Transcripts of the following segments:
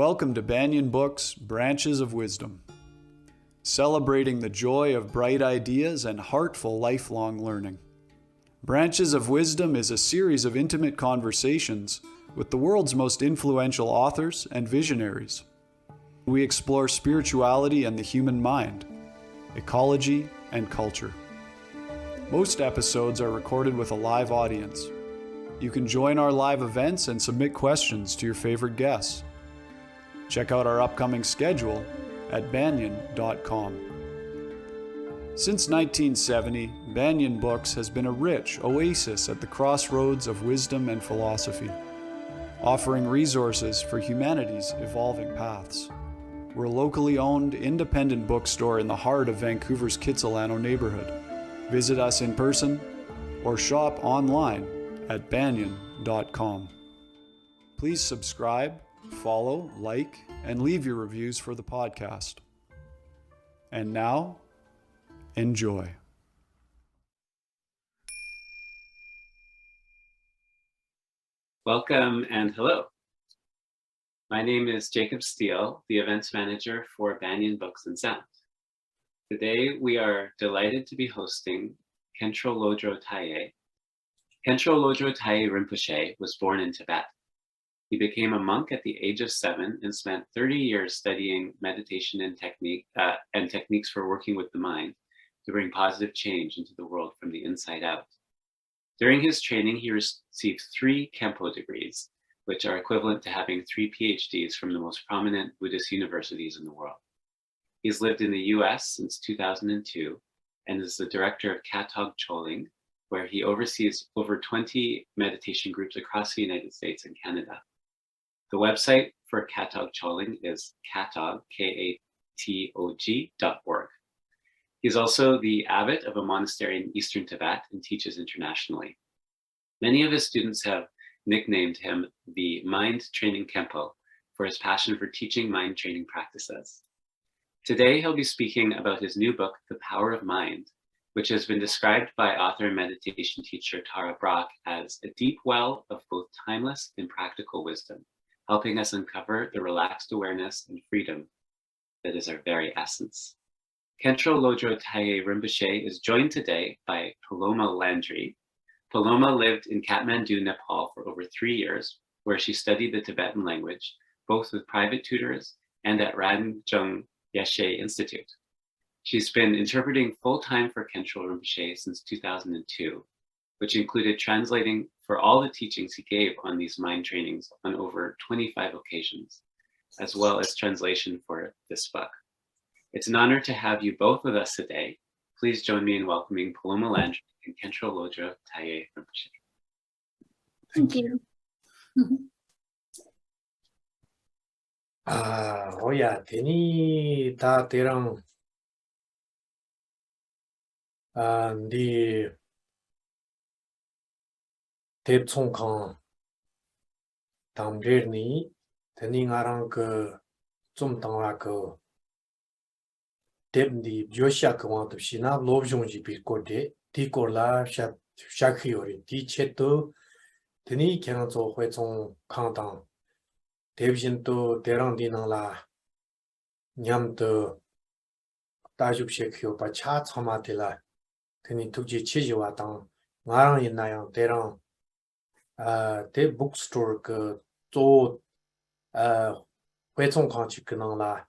Welcome to Banyen Books, Branches of Wisdom, celebrating the joy of bright ideas and heartful lifelong learning. Branches of Wisdom is a series of intimate conversations with the world's most influential authors and visionaries. We explore spirituality and the human mind, ecology and culture. Most episodes are recorded with a live audience. You can join our live events and submit questions to your favorite guests. Check out our upcoming schedule at banyen.com. Since 1970, Banyen Books has been a rich oasis at the crossroads of wisdom and philosophy, offering resources for humanity's evolving paths. We're a locally owned, independent bookstore in the heart of Vancouver's Kitsilano neighborhood. Visit us in person or shop online at banyen.com. Please subscribe, follow, like, and leave your reviews for the podcast. And now, enjoy. Welcome and hello. My name is Jacob Steele, the events manager for Banyen Books and Sound. Today, we are delighted to be hosting Khentrul Lodrö Taye. Khentrul Lodrö Taye Rinpoche was born in Tibet. He became a monk at the age of 7 and spent 30 years studying meditation and techniques for working with the mind to bring positive change into the world from the inside out. During his training, he received 3 Kempo degrees, which are equivalent to having 3 PhDs from the most prominent Buddhist universities in the world. He's lived in the US since 2002 and is the director of Katog Choling, where he oversees over 20 meditation groups across the United States and Canada. The website for Katog Choling is katog, Katog.org. He's also the abbot of a monastery in Eastern Tibet and teaches internationally. Many of his students have nicknamed him the Mind Training Kempo for his passion for teaching mind training practices. Today, he'll be speaking about his new book, The Power of Mind, which has been described by author and meditation teacher Tara Brach as a deep well of both timeless and practical wisdom, helping us uncover the relaxed awareness and freedom that is our very essence. Khentrul Lodrö Taye Rinpoche is joined today by Paloma Landry. Paloma lived in Kathmandu, Nepal for over 3 years, where she studied the Tibetan language, both with private tutors and at Ranjung Yeshe Institute. She's been interpreting full-time for Khentrul Rinpoche since 2002, which included translating for all the teachings he gave on these mind trainings on over 25 occasions, as well as translation for this book. It's an honor to have you both with us today. Please join me in welcoming Paloma Landry and Khentrul Lodrö Taye Rinpoche. Thank you. Oya, teni ta terang di tep tsong kang tamrer ni teni ngarang ke zum tangwa ke tep di josha ke wang tup shina lojong ji bir ko de di ko la sha khiori di cheto teni kena zo hui tsong kang tang tep jin to terang di nang la nyam to ta jup she khio pa cha chama de la teni tukji chiji wa tang ngarang yin na yang terang the bookstore ke zo hui tsong kang chi ke nang la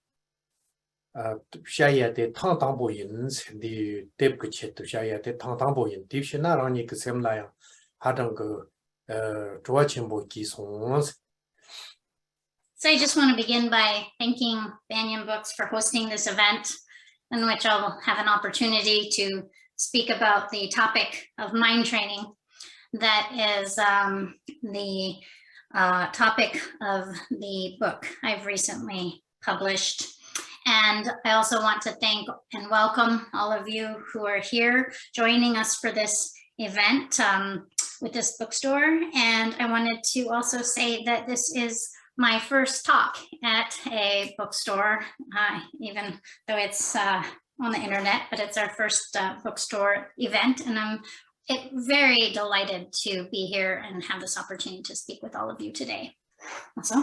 sha ya de tang tang bo yin sen di tep ke che to sha ya de tang tang bo yin di shi na rang ni ke sem la yang ha dang ke zhuo qian bo ki song. So I just want to begin by thanking Banyen Books for hosting this event in which I'll have an opportunity to speak about the topic of mind training. That is the topic of the book I've recently published. And I also want to thank and welcome all of you who are here joining us for this event with this bookstore. And I wanted to also say that this is my first talk at a bookstore, even though it's on the internet, but it's our first bookstore event. And I'm very delighted to be here and have this opportunity to speak with all of you today. Also,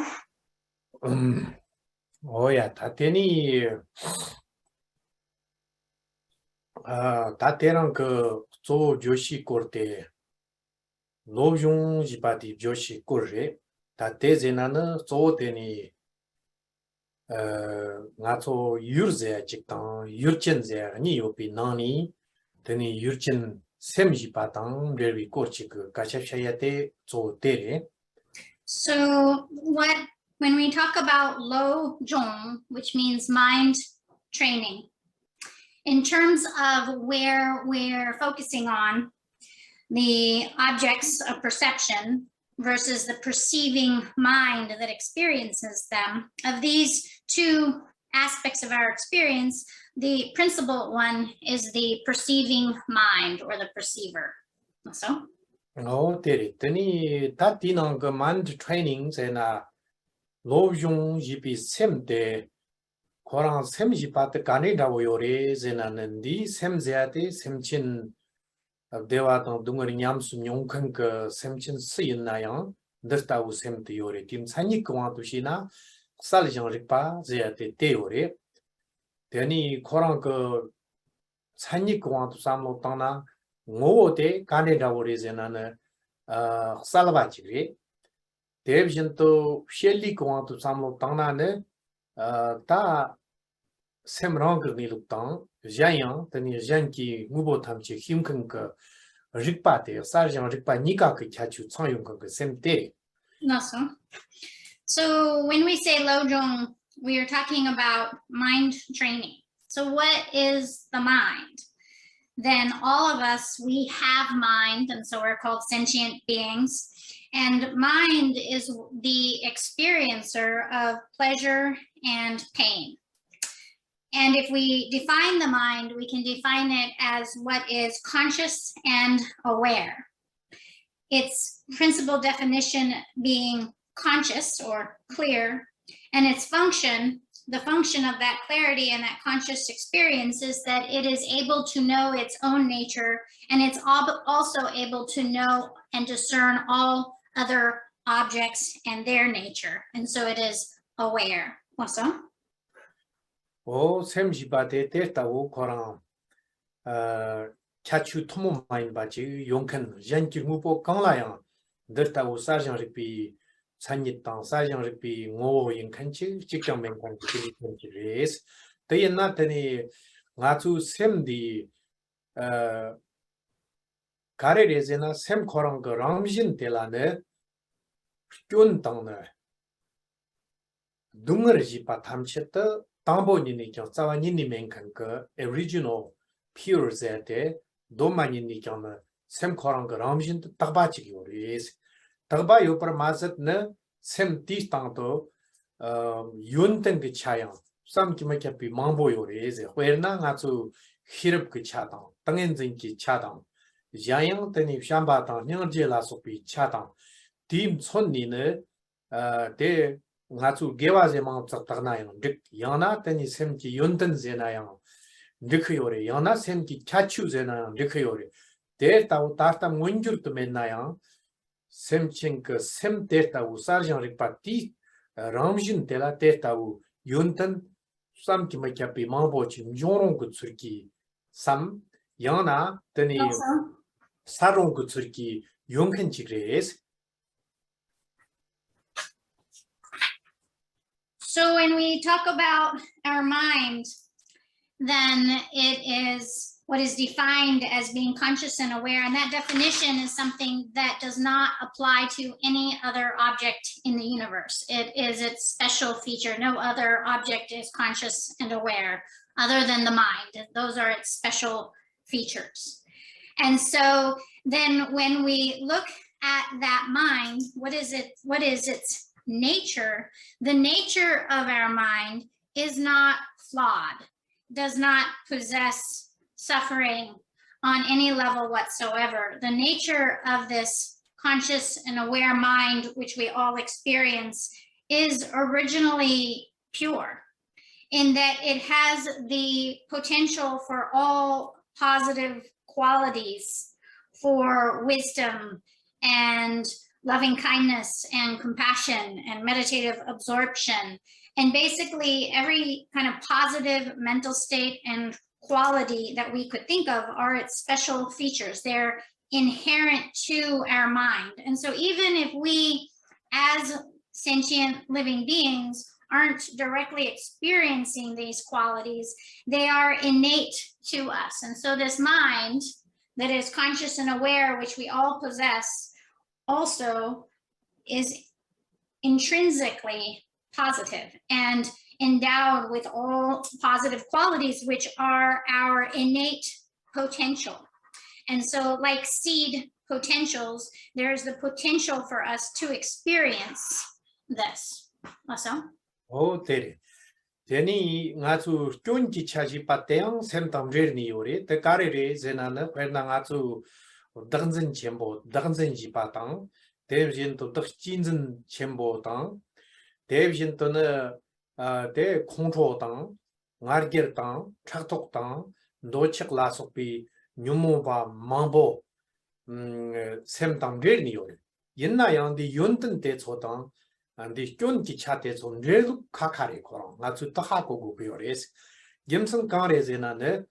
오야 다테니 다테랑 그조 조시 코르테 lojong jipati joshi korre ta tezenana zooteni ngato yurze chiktan yurchen ze ni yopi nani teni yurchen sem jipatang revi korchik kashashayate zootere. So when we talk about lojong, which means mind training, in terms of where we're focusing on the objects of perception versus the perceiving mind that experiences them, of these two aspects of our experience, the principal one is the perceiving mind or the perceiver. So? tere teni ta tinang ka mind training zena lojong jipi semte korang sem jipat kane dawo yore zena nandi sem zeate semchin dewa tang dungar nyam su nyong khang ka semchin siyin na yang derta u sem te yore tim sani kwa tu shina sal jang ripa zeate te yore teni korang ka sani kwa tu samlo tang na ngo te kane dawo re zena na salwa chigre dev jin to sheli kwa tu samlo tang na ne ta sem rang ni lu tang yang teni jan ki ngubo tham chi him khang ka rikpa te sarjang rikpa nika ke chachu chayung ka semte. So when we say lojong, we are talking about mind training. So what is the mind? Then all of us, we have mind, and so we're called sentient beings. And mind is the experiencer of pleasure and pain. And if we define the mind, we can define it as what is conscious and aware. Its principal definition being conscious or clear, and its function, the function of that clarity and that conscious experience is that it is able to know its own nature, and it's also able to know and discern all other objects and their nature. And so it is aware. Also? 오 샘지바데 데타오 코랑 차추 토모 마인 바지 용큰 젠키 무보 강라양 데타오 사장 리피 산니땅 사장 리피 고 인칸치 직장 맹칸 지리스 데이나 데니 나투 샘디 가레레제나 샘 코랑 그 람진 텔라네 쫀땅네 둥르지파 탐쳇다 당보니니 겨 자와니니 맹칸 original pure zate 도마니니 겨나 샘코랑 그 람진 딱바치기 오리스 딱바 요퍼 마셋네 샘 티스탕도 윤텐 그 차양 삼키마캬피 망보 요리스 회르나 나츠 히럽 그 차당 당엔진기 차당 야양 테니 샴바당 냥제라소피 차당 팀 손니네 데 ngatu gewa ze mang tsak tak na yang dik yana tani sem ki yonten ze na yang dik yore yana sem ki chachu ze na yang dik yore der ta u ta munjur to men na yang sem chen ke sem der ta u sarjan rik pati ramjin de la der ta u yonten sam ki ma kya pi ma bo chi jorong ku tsurki sam yana tani sarong ku tsurki yonken chi gres. So when we talk about our mind, then it is what is defined as being conscious and aware. And that definition is something that does not apply to any other object in the universe. It is its special feature. No other object is conscious and aware other than the mind. Those are its special features. And so then when we look at that mind, what is its nature? The nature of our mind is not flawed, does not possess suffering on any level whatsoever. The nature of this conscious and aware mind, which we all experience, is originally pure in that it has the potential for all positive qualities, for wisdom and loving kindness and compassion and meditative absorption. And basically every kind of positive mental state and quality that we could think of are its special features. They're inherent to our mind. And so even if we, as sentient living beings, aren't directly experiencing these qualities, they are innate to us. And so this mind that is conscious and aware, which we all possess, also is intrinsically positive and endowed with all positive qualities, which are our innate potential. And so like seed potentials, there's the potential for us to experience this. Also? 오, 대리. 대니 아주 쫀지 차지 빠떼양 샘담레니 요리 대가리리 제나는 회랑 아주 당전 첨보 당전지 바당 대신 또 덕진전 첨보당 대신 또는 대 공초당 나르게당 착톡당 노책라속비 뉴모바 망보 샘담레니 요리 옛나양디 윤든 대초당 안디 쫀지 차대 좀 뇌도 카카리 거랑 아주 더 하고 그요레스 gem성 강레제나네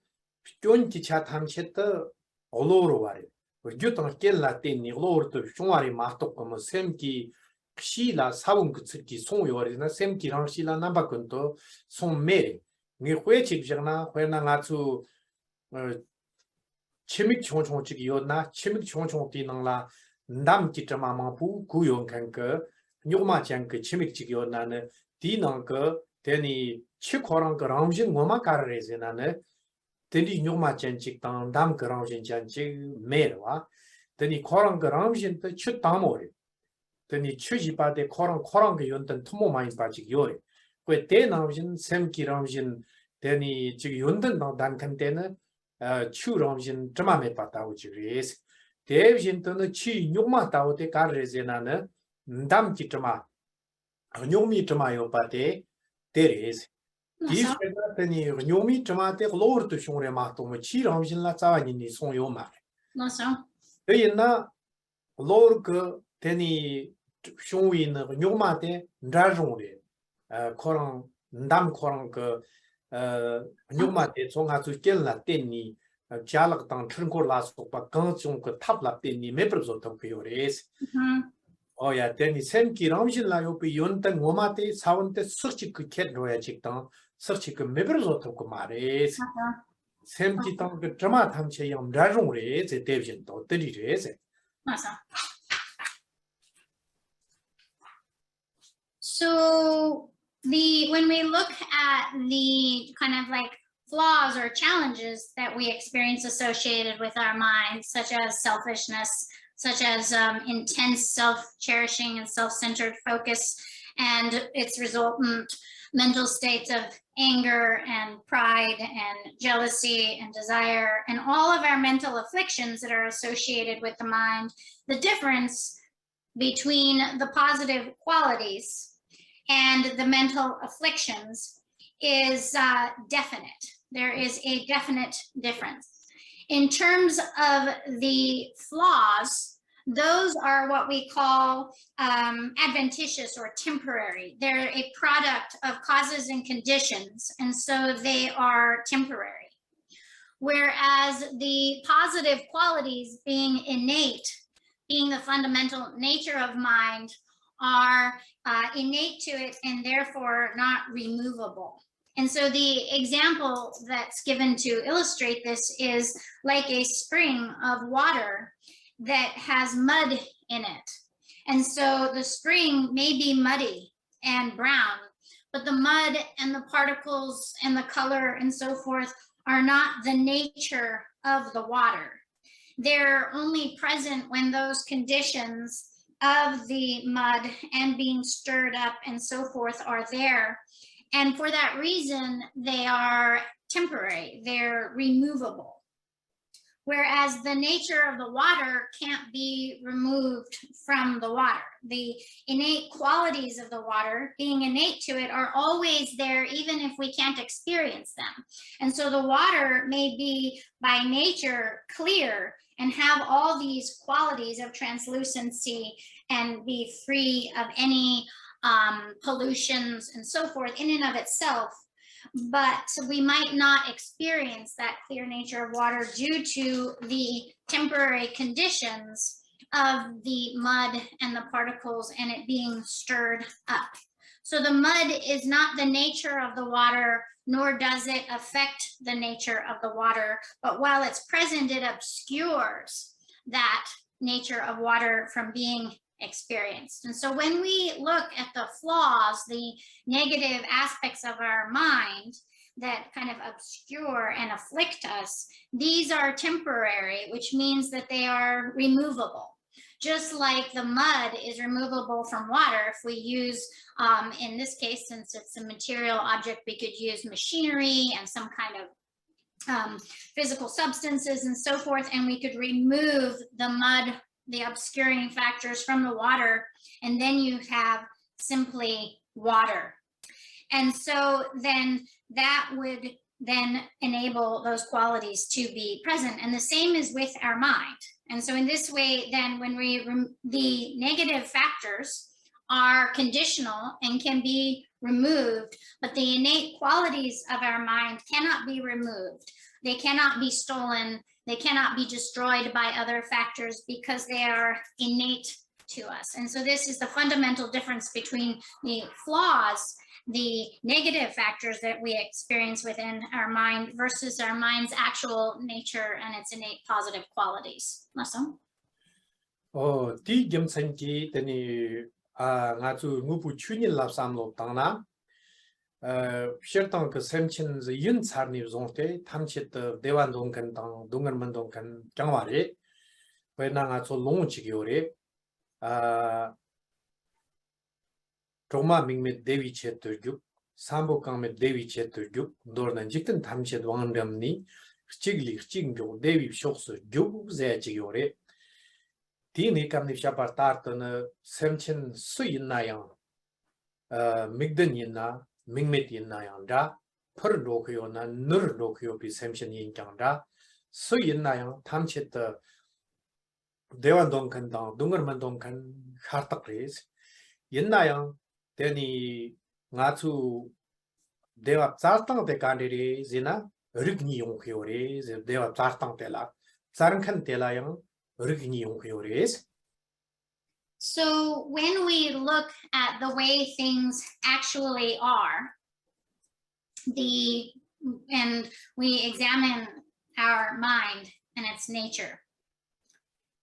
쫀지 차 탐쳇더 올로로 와리 우주도 깰라 때니 올로르도 중화리 마토 como 샘기 시라 사운 그 특기 송요리나 샘기랑 시라 남바근도 송메 니 회칙잖아 회나 아주 치믹 총총직 요나 치믹 총총 뛰는라 남기 점마마부 구용칸거 Nyugma chang ke chimik chikyo nane di nang ke teni chi korang ke ramshin ngoma karare nane teni nyugma chang chik tang dam ke ramshin chang chik merwa teni korang ke ramshin te chu tamore teni chu jipa de korang ke yontan tumo main pa chik yore kwe te ramshin sem ki ramshin teni chik yontan tang dan kan tene chu ramshin chama me pa tao chik res te vishin tene chi nyugma tao te karare nane ndam kitama nyomi tama yo pate teres dis petani nyomi tama te lor to shore ma to chi ramjin la tsawa ni song yo ma No, so. yena lor ke teni shongwi na nyoma te ndra jong le korang ndam korang ke nyoma te songa su kel la teni jalak tang chungkor la so pa kang chung ke tap la teni me pro so to yo res Oh ya, teni sem ki ramshin la yo pi yontan ngomate saunte search ku ket roya chiktan search ku meber zo to ku mares sem ki tang ke drama tham che yam ra rong re ze devjin to teri re ze Awesome. So when we look at the kind of like flaws or challenges that we experience associated with our minds, such as selfishness, such as intense self-cherishing and self-centered focus, and its resultant mental states of anger and pride and jealousy and desire, and all of our mental afflictions that are associated with the mind, the difference between the positive qualities and the mental afflictions is definite. There is a definite difference. In terms of the flaws, those are what we call adventitious or temporary. They're a product of causes and conditions, and so they are temporary. Whereas the positive qualities, being innate, being the fundamental nature of mind, are innate to it and therefore not removable. And so the example that's given to illustrate this is like a spring of water that has mud in it. And so the spring may be muddy and brown, but the mud and the particles and the color and so forth are not the nature of the water. They're only present when those conditions of the mud and being stirred up and so forth are there. And for that reason, they are temporary, they're removable. Whereas the nature of the water can't be removed from the water. The innate qualities of the water, being innate to it, are always there, even if we can't experience them. And so the water may be by nature clear and have all these qualities of translucency and be free of any pollutions and so forth in and of itself. But we might not experience that clear nature of water due to the temporary conditions of the mud and the particles and it being stirred up. So the mud is not the nature of the water, nor does it affect the nature of the water, but while it's present, it obscures that nature of water from being experienced. And so when we look at the flaws, the negative aspects of our mind that kind of obscure and afflict us, these are temporary, which means that they are removable. Just like the mud is removable from water, if we use, in this case, since it's a material object, we could use machinery and some kind of physical substances and so forth, and we could remove the mud, the obscuring factors from the water, and then you have simply water. And so then that would then enable those qualities to be present. And the same is with our mind. And so in this way, then when the negative factors are conditional and can be removed, but the innate qualities of our mind cannot be removed. They cannot be stolen. They cannot be destroyed by other factors because they are innate to us. And so this is the fundamental difference between the flaws, the negative factors that we experience within our mind versus our mind's actual nature and its innate positive qualities. Lawson? di gemsanji tani nga zu ngubu chunin lap samlo tangna shirtang ke semchin ze yun charni zongte tamchit dewan dongkan tang dongan man dongkan kyangware wena nga zu long chigyore Roma mingme devi cheturgyuk sambo kangme devi cheturgyuk dornan jikten tamchet wangramni chigli chingyo devi shoksu gyuk ze chigyore Dini kamni shapar tartana semchin su yinnayang migdan yinna mingmet yinnayang da per lokyo na nur lokyo bi semchin yinkyang da su yinnayang tamchit dewan dongkan dang dungar man dongkan khartak res yinnayang deni ngatu dewa zartang de kandere zina rigni yongkyo re dewa zartang tela zarnkhan tela yang So when we look at the way things actually are, and we examine our mind and its nature,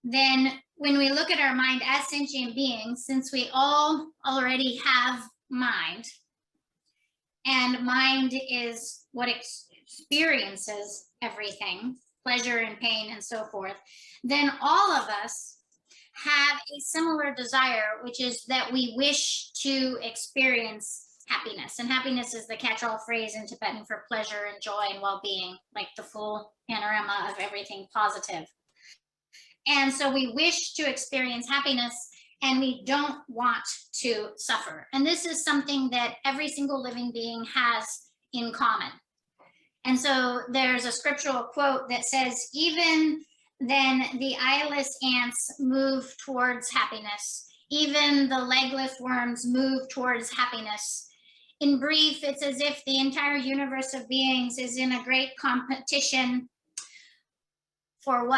then when we look at our mind as sentient beings, since we all already have mind, and mind is what experiences everything, pleasure and pain and so forth, then all of us have a similar desire, which is that we wish to experience happiness. And happiness is the catch-all phrase in Tibetan for pleasure and joy and well-being, like the full panorama of everything positive. And so we wish to experience happiness and we don't want to suffer. And this is something that every single living being has in common. And so there's a scriptural quote that says, even then the eyeless ants move towards happiness. Even the legless worms move towards happiness. In brief, it's as if the entire universe of beings is in a great competition for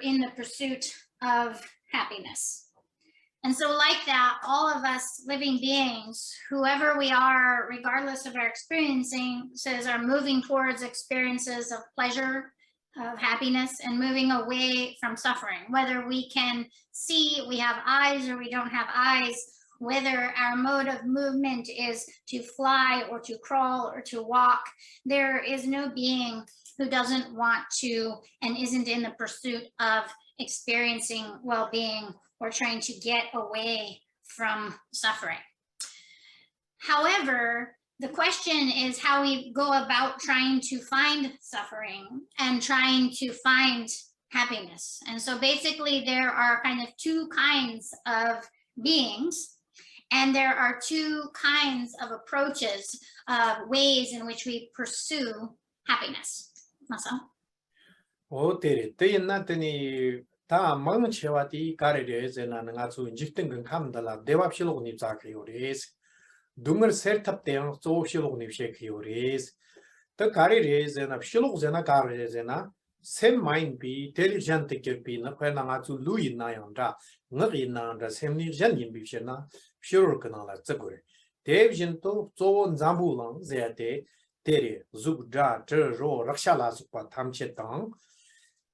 in the pursuit of happiness. And so like that, all of us living beings, whoever we are, regardless of our experiences, are moving towards experiences of pleasure, of happiness, and moving away from suffering. Whether we can see, we have eyes, or we don't have eyes, whether our mode of movement is to fly or to crawl or to walk, there is no being who doesn't want to and isn't in the pursuit of experiencing well-being or trying to get away from suffering. However, the question is how we go about trying to find suffering and trying to find happiness. And so basically there are kind of two kinds of beings, and there are two kinds of approaches, ways in which we pursue happiness. Masa? 오 때리 때였나 때니 다 먹는 채와디 가리레제 나는 아주 직등 건 감달라 대답실로 닙자케요레스 둥을 세탑 때랑 조실로 닙셰케요레스 더 가리레제나 실로제나 가리레제나 셈 마인비 텔리전트 께비나 페나 아주 루이나양다 ngakinaanda semni jan yimbishena pure kanala tsagore devjin to zo zambulang zete tere zugda zero rakshala supa tamche tang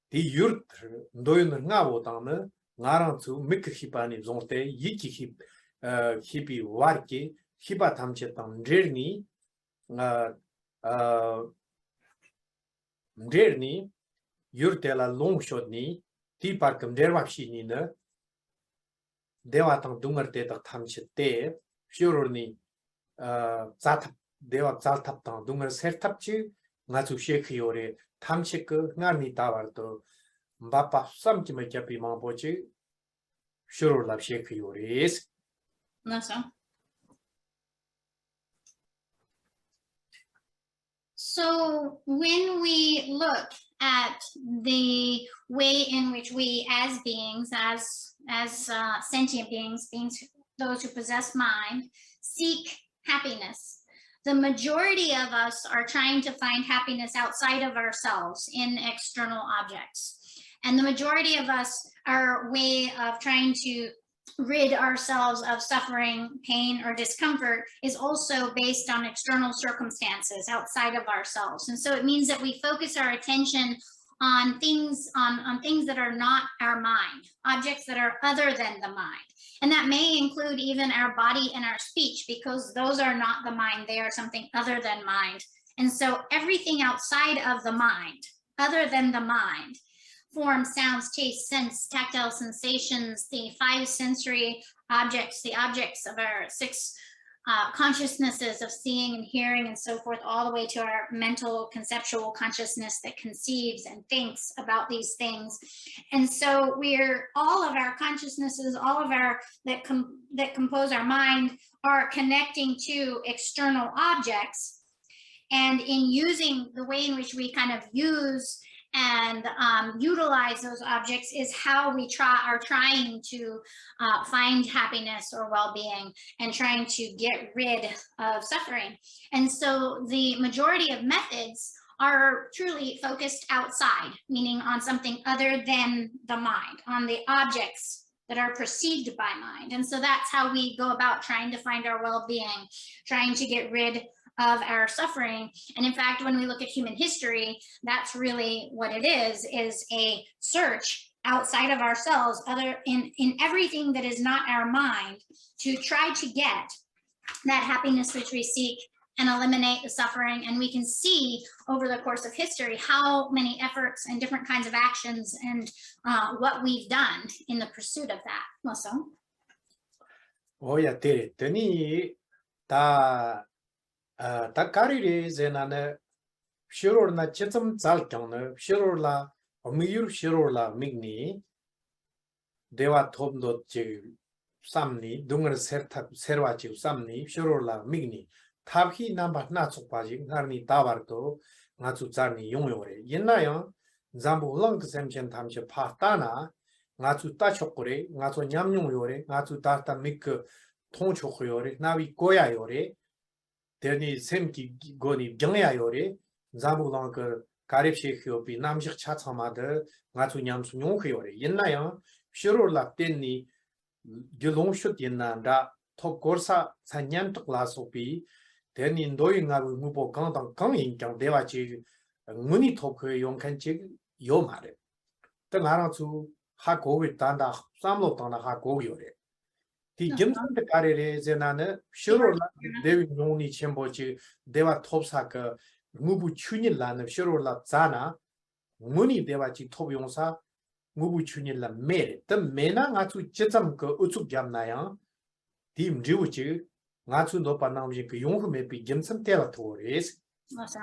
di yurt ndoyn ngabo tang ngarang chu mik hipani zongte yiki hip hipi warki hipa tamche tang jerni jerni yurtela long shot ni ti parkam derwapshi ni na 대화 당 둥을 때다 탐치 때 쇼로니 자탑 대화 자탑 당 둥을 세탑지 나주 셰크요레 탐치 그 나니 다발도 바빠 삼지메 잡이 마보지 쇼로랍 셰크요레스 That's all. So when we look at the way in which we as beings, as sentient beings, those who possess mind, seek happiness, the majority of us are trying to find happiness outside of ourselves in external objects. And the majority of us, our way of trying to rid ourselves of suffering, pain, or discomfort is also based on external circumstances outside of ourselves. And so it means that we focus our attention on things that are not our mind, objects that are other than the mind. And that may include even our body and our speech, because those are not the mind, they are something other than mind. And so everything outside of the mind, other than the mind, form, sounds, taste, sense, tactile sensations, the 5 sensory objects, the objects of our 6 consciousnesses of seeing and hearing and so forth, all the way to our mental conceptual consciousness that conceives and thinks about these things. And so we're, all of our consciousnesses, all of our that compose our mind are connecting to external objects. And in using the way in which we kind of use and utilize those objects is how we are trying to find happiness or well-being and trying to get rid of suffering. And so the majority of methods are truly focused outside, meaning on something other than the mind, on the objects that are perceived by mind. And so that's how we go about trying to find our well-being, trying to get rid of our suffering. And in fact, when we look at human history, that's really what it is a search outside of ourselves, in everything that is not our mind, to try to get that happiness which we seek and eliminate the suffering. And we can see over the course of history how many efforts and different kinds of actions and what we've done in the pursuit of that. Moso? 오야 때니 다 다카리레 제나네 시로르나 쳇좀 잘정네 시로르라 어미유 시로르라 미그니 대화 톱도 제 삼니 둥을 세탑 세르와지 삼니 시로르라 미그니 탑히 남바 나축바지 나르니 다바르도 나축 자르니 용요레 옛나요 잠부 렁크 셈첸 탐체 파타나 나축 따촉고레 나축 냠용요레 나축 다타 미크 통촉요레 나위 고야요레 대니 샘기 고니 정야요레 잠부랑 그 가립시히오비 남식 차차마데 나축 냠수 용요레 옛나요 시로르라 땐니 gelongshut yenanda top gorsa sanyan toklasopi 대니 노인가고 무보 강당 강인 경 대화지 문이 토크 용칸지 요 말에 또 나랑주 하고위 단다 삼로 단다 하고요래 디 gem선데 가레레 제나네 쇼로라 대위 용니 쳔보지 대화 톱사 그 무부 춘일라는 쇼로라 자나 문이 대화지 톱 용사 무부 춘일라 메 더 메나 아주 제점 그 우측 잡나요 디 리우지 나주 노파나오지 그 용흠에 비 gem선 때라 토레스 Moso?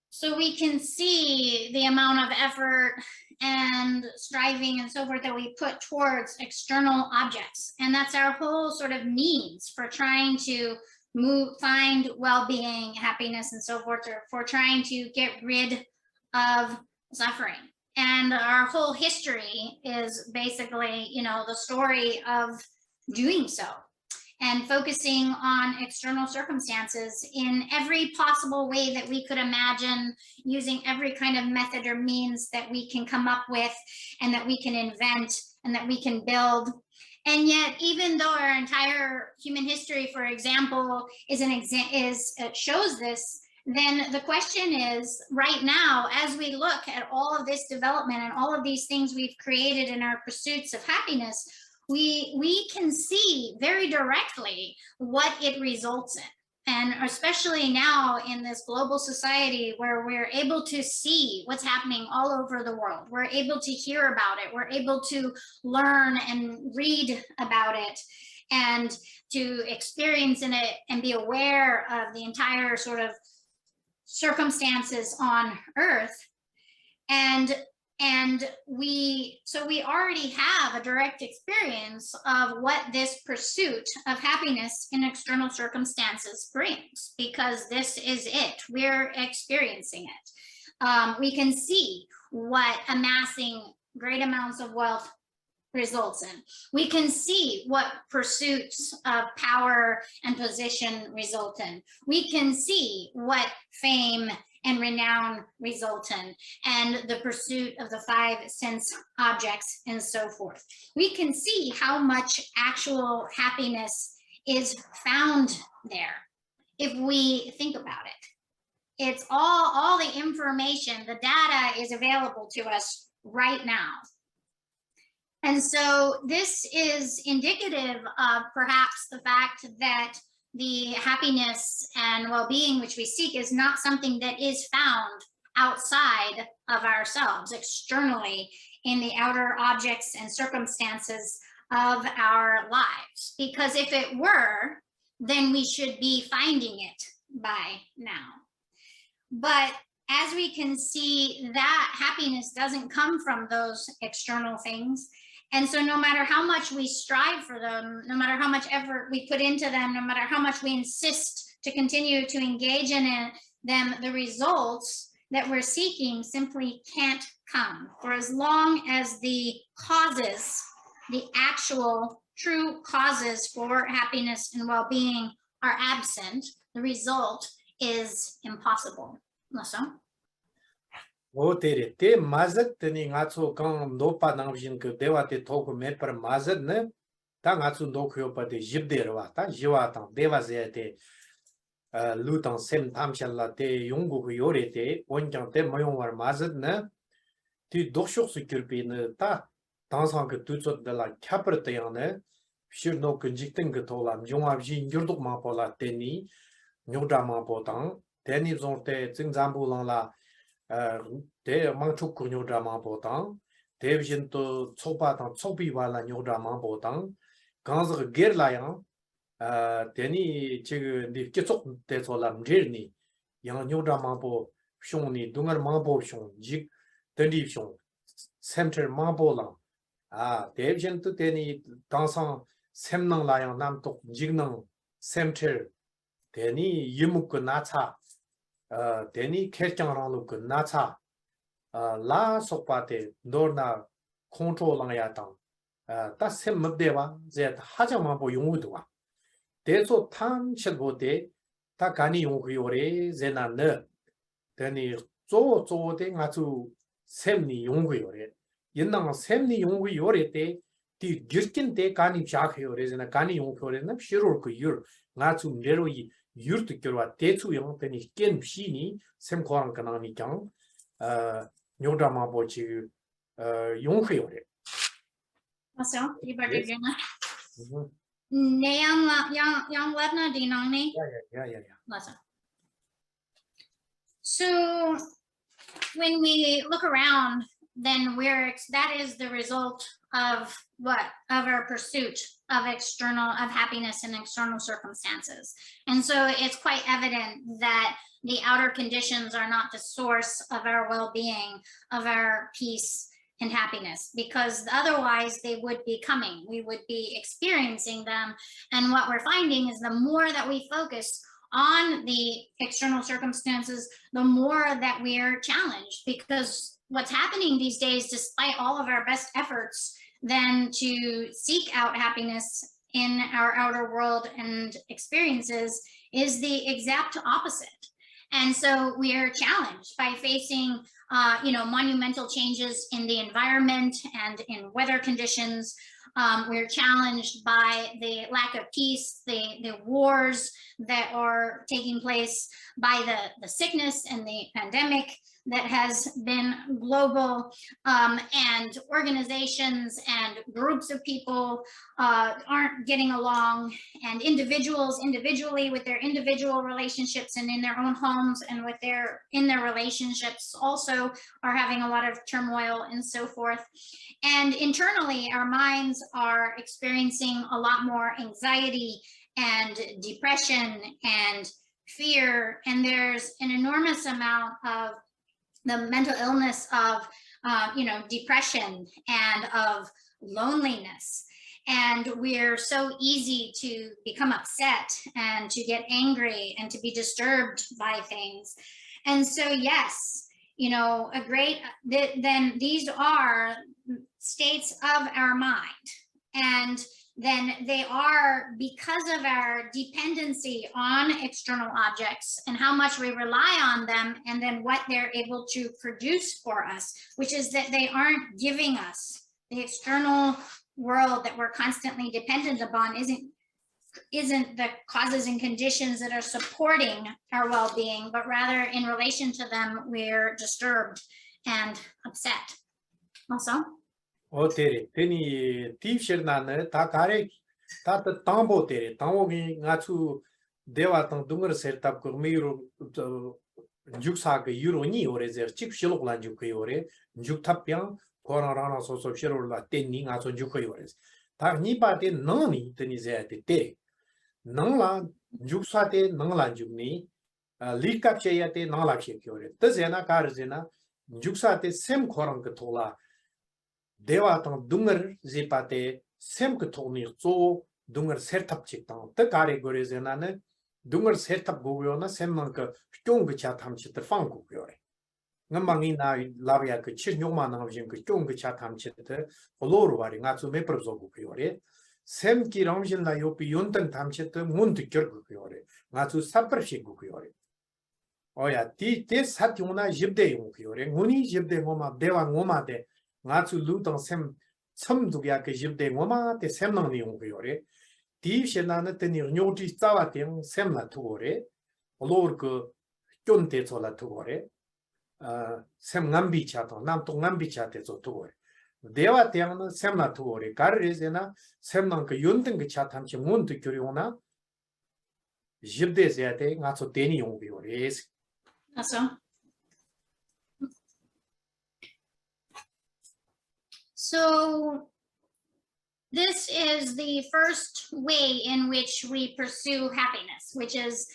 So we can see the amount of effort and striving and so forth that we put towards external objects. And that's our whole sort of needs for trying to find well-being, happiness, and so forth, or for trying to get rid of suffering. And our whole history is basically, the story of doing so and focusing on external circumstances in every possible way that we could imagine, using every kind of method or means that we can come up with and that we can invent and that we can build. And yet, even though our entire human history, for example, shows this, then the question is, right now, as we look at all of this development and all of these things we've created in our pursuits of happiness, we can see very directly what it results in. And especially now in this global society where we're able to see what's happening all over the world, we're able to hear about it, we're able to learn and read about it, and to experience in it and be aware of the entire sort of circumstances on Earth. And we already have a direct experience of what this pursuit of happiness in external circumstances brings, because this is it. We're experiencing it. We can see what amassing great amounts of wealth results in. We can see what pursuits of power and position result in. We can see what fame and renown result in, and the pursuit of the 5 sense objects and so forth. We can see how much actual happiness is found there if we think about it. It's all the information, the data is available to us right now. And so this is indicative of perhaps the fact that the happiness and well-being which we seek is not something that is found outside of ourselves, externally, in the outer objects and circumstances of our lives. Because if it were, then we should be finding it by now. But as we can see, that happiness doesn't come from those external things. And so no matter how much we strive for them, no matter how much effort we put into them, no matter how much we insist to continue to engage in them, the results that we're seeking simply can't come. For as long as the causes, the actual true causes for happiness and well-being are absent, the result is impossible. Lojong? 오테레 테 마젯 테니 가초 강 노파 나오신 그 대화테 토고 메퍼 마젯네 다 가초 노크요 파데 집데르와 다 지와타 데바제테 루탄 셈 탐샬라테 용고고 요레테 원장테 모용와 마젯네 티 독쇼스 kir피네 다 당상 그 두초들라 캬프르테야네 시르노 근직된 그 토람 용압지 인교독 마폴라 테니 뇨다마 보당 테니 존테 증잠불랑라 대 망축 근요드라마 보당 대비신 또 초바당 초비발라 요드라마 보당 강서 게르라양 대니 지금 니 계속 대소람 제니 양 요드라마 보 숑니 동을 마보 숑직 대리 숑 센터 마보라 대비신 또 대니 당상 샘능 라양 남독 직능 센터 대니 이묵그 나차 대니 캐정랑로 그 나차 라 속바테 노나 컨트롤랑야당 다 셈먹대와 제 하정만 보 용우도와 대소 탐실보데 다 가니 용구요레 제나네 대니 조조데 가주 셈니 용구요레 옛날 셈니 용구요레 때디 길긴데 가니 작해요레 제나 가니 용구요레나 시로르 그유 가주 내로이 유르트 겨와 대추용 때니 깬 시니 셈코랑 가나니 경 뇨드라마 보지 용회요레 Lojong, you better do that. Yang Ledna Dinongni? Yeah. Lojong. So when we look around, then that is the result of what? Of our pursuit of happiness in external circumstances. And so it's quite evident that the outer conditions are not the source of our well-being, of our peace and happiness, because otherwise they would be coming, we would be experiencing them. And what we're finding is the more that we focus on the external circumstances, the more that we're challenged, because what's happening these days, despite all of our best efforts then to seek out happiness in our outer world and experiences, is the exact opposite. And so we are challenged by facing monumental changes in the environment and in weather conditions. We're challenged by the lack of peace, the wars that are taking place, by the sickness and the pandemic that has been global, and organizations and groups of people aren't getting along, and individuals individually with their individual relationships and in their own homes and in their relationships also are having a lot of turmoil and so forth. And internally, our minds are experiencing a lot more anxiety and depression and fear, and there's an enormous amount of the mental illness of depression and of loneliness. And we're so easy to become upset and to get angry and to be disturbed by things. And so yes, then these are states of our mind, and then they are because of our dependency on external objects and how much we rely on them, and then what they're able to produce for us, which is that they aren't giving us the external world that we're constantly dependent upon, isn't the causes and conditions that are supporting our well-being, but rather in relation to them, we're disturbed and upset. Also? 어때리 되니 딥실나네 다 가래 다 땅보때리 땅오기 나추 대와땅 둥거 세탑 그 메유로 죽사가 유로니 오래저 찍실록란 죽고요래 죽탑병 코로나나 소소시로라 땡니 나서 죽고요래 다 니바데 너니 되니제데 때 너라 죽사데 너라 죽니 리캅체야데 너라케요래 뜨제나 가르제나 죽사데 셈 코랑 그 토라 대와땅 둥거 제파테 셈그 토니 조 둥거 세탑 찍땅 때 가래 거래제나네 둥거 세탑 고고요나 셈만 그 쫑그 차탐치 때 방고요래 ngambang na labia ke chnyoma na hojin ke chong ke chatam chete oloro bari nga chu me propso ku yore sem ki ramjin la yopi yontan tam chete mun de kyor ku yore nga chu sapar shi ku yore oya ti te satyona jibde yung ku yore nguni jibde ngoma dewa ngoma de nga chu lu tang sem cham du ya ke jibde ngoma te sem nang ni yung ku yore ti shena na te ni nyoti tsawa teng sem la tu gore olor ku kyon te chola tu gore 셈 남비 차도 남동 남비 차대 좋고 대화 대화는 셈나 두고래 가르제나 셈난 그 연등 그 차탐치 문도 교리오나 집대세야 돼 가서 되니 용비오래 Awesome. So this is the first way in which we pursue happiness, which is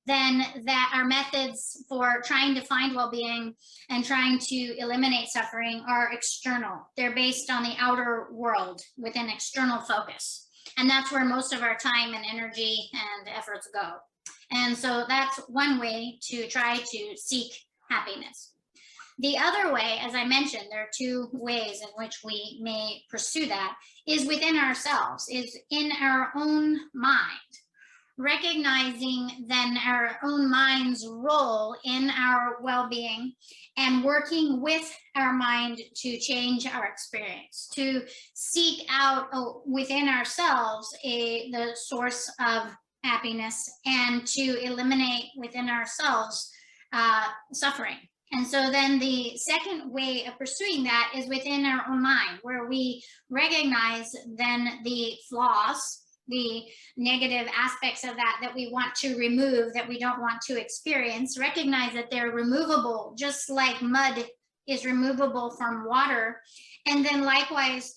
then that our methods for trying to find well-being and trying to eliminate suffering are external. They're based on the outer world with an external focus. And that's where most of our time and energy and efforts go. And so that's one way to try to seek happiness. The other way, as I mentioned, there are two ways in which we may pursue that, is within ourselves, is in our own mind. Recognizing then our own mind's role in our well-being and working with our mind to change our experience, to seek out within ourselves the source of happiness and to eliminate within ourselves suffering. And so then the second way of pursuing that is within our own mind, where we recognize then the flaws, the negative aspects of that we want to remove, that we don't want to experience, recognize that they're removable, just like mud is removable from water. And then likewise,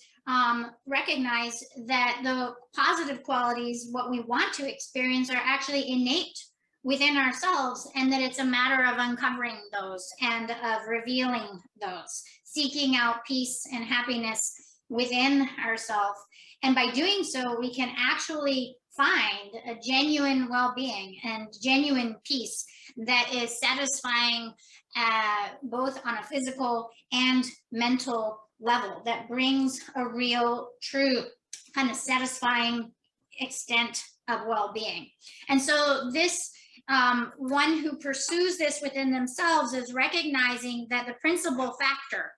recognize that the positive qualities, what we want to experience, are actually innate within ourselves, and that it's a matter of uncovering those and of revealing those, seeking out peace and happiness within ourselves. And by doing so, we can actually find a genuine well-being and genuine peace that is satisfying both on a physical and mental level, that brings a real, true, kind of satisfying extent of well-being. And so this one who pursues this within themselves is recognizing that the principal factor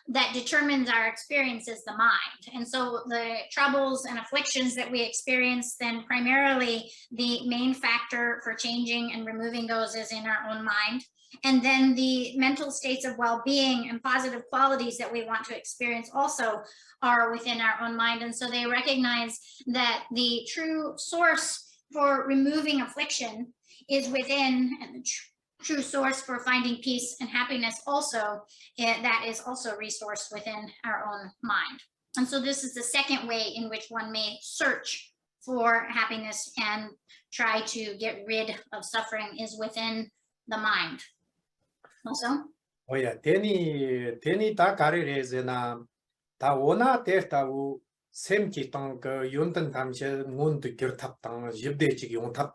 that determines our experience is the mind. And so the troubles and afflictions that we experience, then primarily the main factor for changing and removing those is in our own mind. And then the mental states of well-being and positive qualities that we want to experience also are within our own mind. And so they recognize that the true source for removing affliction is within, and the true source for finding peace and happiness also, that is also resourced within our own mind. And so this is the second way in which one may search for happiness and try to get rid of suffering, is within the mind. Also? Oh yeah, teni ta karirezena ta ona tertawu semki tang ke yuntan tamche ngun de girtap tang jibde chig yontap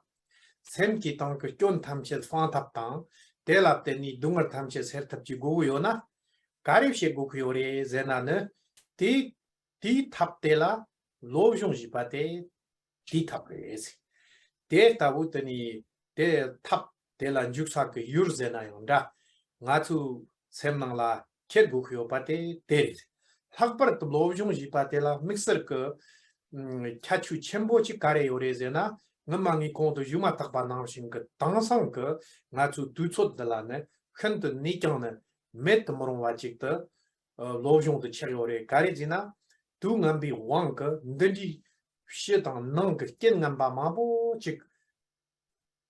semki tang ke jon tamche fan tap tang delap teni dungar tamche sertap ji go yona karibshe go yore zena ne ti tap tela lojong jipate ti tap rez de tawu teni de tap tela juksa ke yur zena yonda ngatu semnangla ket gukyo pate derit hakbar to lojong ji patela mixer ke chachu chembochi kare yorezena ngamangi konto yuma takba nangshin ke tangsang ke ngatu dutsot delane khant nikyang met morong wachik te lojong de chayore karejina du ngambi wang ke ndendi shedang nang ke ken ngamba mabo chik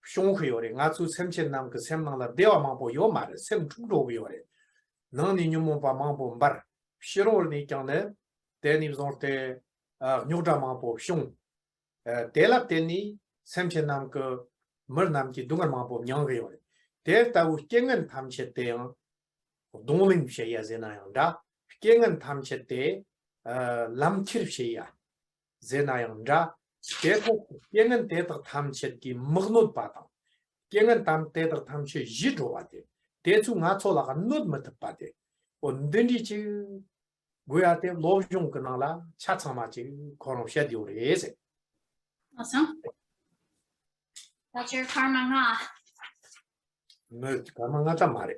shonghyore ngatu semchen nam ke semnangla dewa mabo yo mare sem chungro yore nani nyumo pa mabo mbar shirol ni kyane teni zorte nyuda mabo shong delap teni semchen nam ke mer nam ki dungar mabo nyang yore der tawu kengen tamche te dongling sheya zena yanda kengen tamche te lamchir sheya zena yanda 대고 깨는 대덕 탐set기 먹노 바다 깨는 탐 대덕 탐세 지도 바데 대충 나초라가 넛못 바데 언든지 지 고야데 로종 그나라 차차마지 고노샤디오레세 Awesome. That's your karma nga. 너 가망하자 말해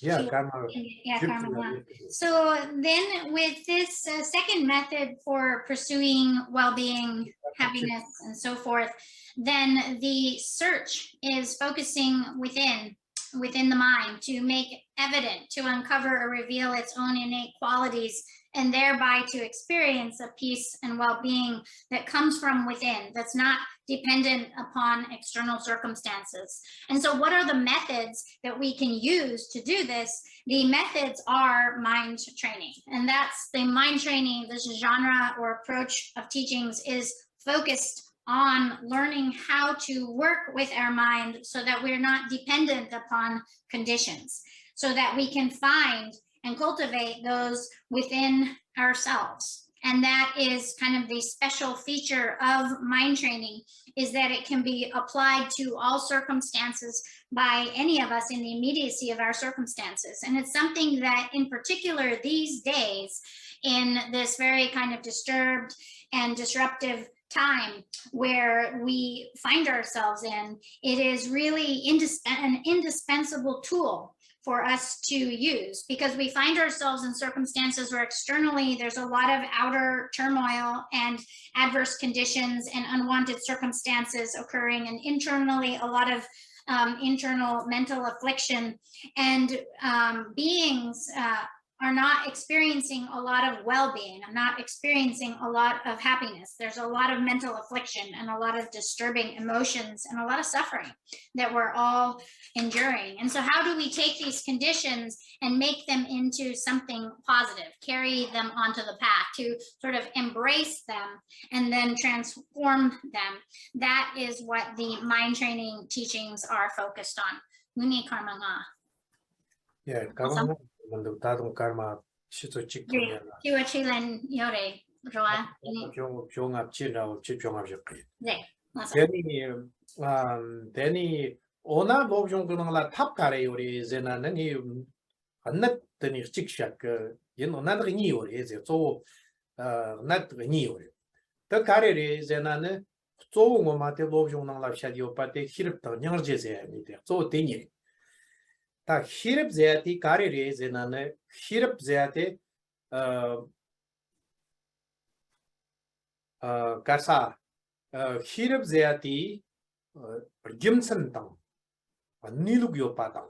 Yeah, karma. Yeah, karma. So then with this second method for pursuing well-being, happiness, and so forth, then the search is focusing within the mind to make evident, to uncover or reveal its own innate qualities, and thereby to experience a peace and well-being that comes from within, that's not dependent upon external circumstances. And so what are the methods that we can use to do this? The methods are mind training. And that's the mind training, this genre or approach of teachings is focused on learning how to work with our mind so that we're not dependent upon conditions, so that we can find and cultivate those within ourselves. And that is kind of the special feature of mind training, is that it can be applied to all circumstances by any of us in the immediacy of our circumstances. And it's something that in particular these days, in this very kind of disturbed and disruptive time where we find ourselves in, it is really an indispensable tool for us to use, because we find ourselves in circumstances where externally there's a lot of outer turmoil and adverse conditions and unwanted circumstances occurring, and internally a lot of internal mental affliction, and beings are not experiencing a lot of well-being, not experiencing a lot of happiness. There's a lot of mental affliction and a lot of disturbing emotions and a lot of suffering that we're all enduring. And so how do we take these conditions and make them into something positive, carry them onto the path, to sort of embrace them and then transform them. That is what the mind training teachings are focused on. Muni karma nga. 예, 가방 만도 다동 karma 시도 직통이야. Kiwa chilen yore roa. 병합 진라고 병합 적기. 네. 맞아. 대니 오나 로브종 그런라 탑 가래 요리 제나는 이 안났더니 직샷 그 연나는 이 요리 이제 또 나트니 요리. 더 가래리 제나는 또 뭐마테 로브종랑 랍샤디오 파테 히럽다 냥르제제 아니데 또 되니 다 히럽 제아티 가래리 제나는 히럽 제아테 가사 히럽 제아티 gemsen tang nilug yo patang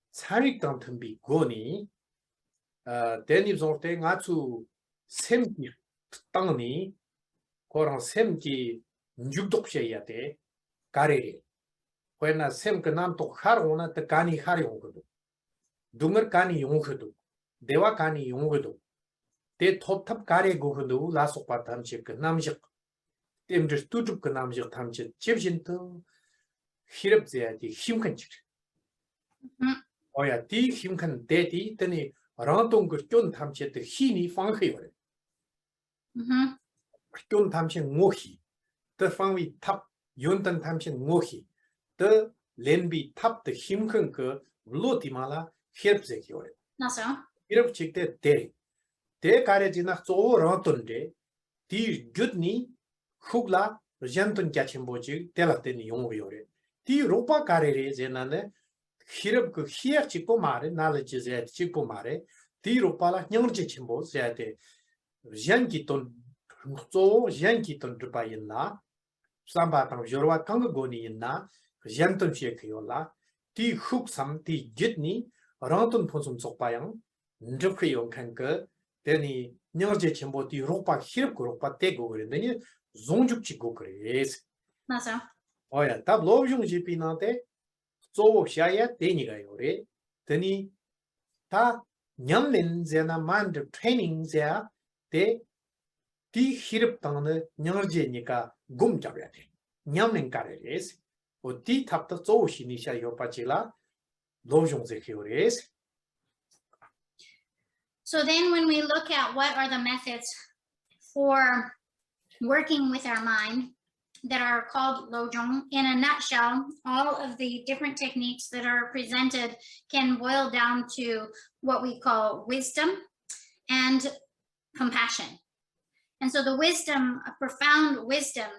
sarik tang thambi goni deni zorte nga chu semki tangni korang semki njugdok sheyate karere koina sem ka nam to kharona ta kani khar yongdo dungar kani yongdo dewa kani yongdo te thop thap kare gohdo la sok patam chek namjik tem들 tujup ka namjik tamche chebjin to hirap zeati himkan chir oya ti himkan deti tani rangtong gur kyon tamche te hini fanghe yore kyon tamche ngohi te fangwi tap yontan tamche ngohi te lenbi tap te himkan ka loti mala hirap zeki yore 나서. hirap chikte deri de kare jinak zo rangton de ti gyudni khugla janton kyachimboji telateni yongore ti ropa karere jenane hirab ku hiya chiko mare knowledge je chiko mare ti ropa la nyangje chimbo zate janki ton zo janki ton dupaina samba tang jorwa tang goni inna janton chekyola ti khuk sam ti jitni ranton phonsum sokpayang ndukyo kanka teni nyangje chimbo ti ropa hirab ku ropa tego greneni zonjukchi go kres 맞아. oya tab lobjung jipi nate zo shaya teniga yore teni ta nyamlen zena mind training zea te ti hirap tangne nyarje nika gum jabyate nyamlen kares o ti tap ta zo shini sha yopachila lobjung ze kyores. So then when we look at what are the methods for working with our mind that are called lojong, in a nutshell, all of the different techniques that are presented can boil down to what we call wisdom and compassion. And so the wisdom, a profound wisdom,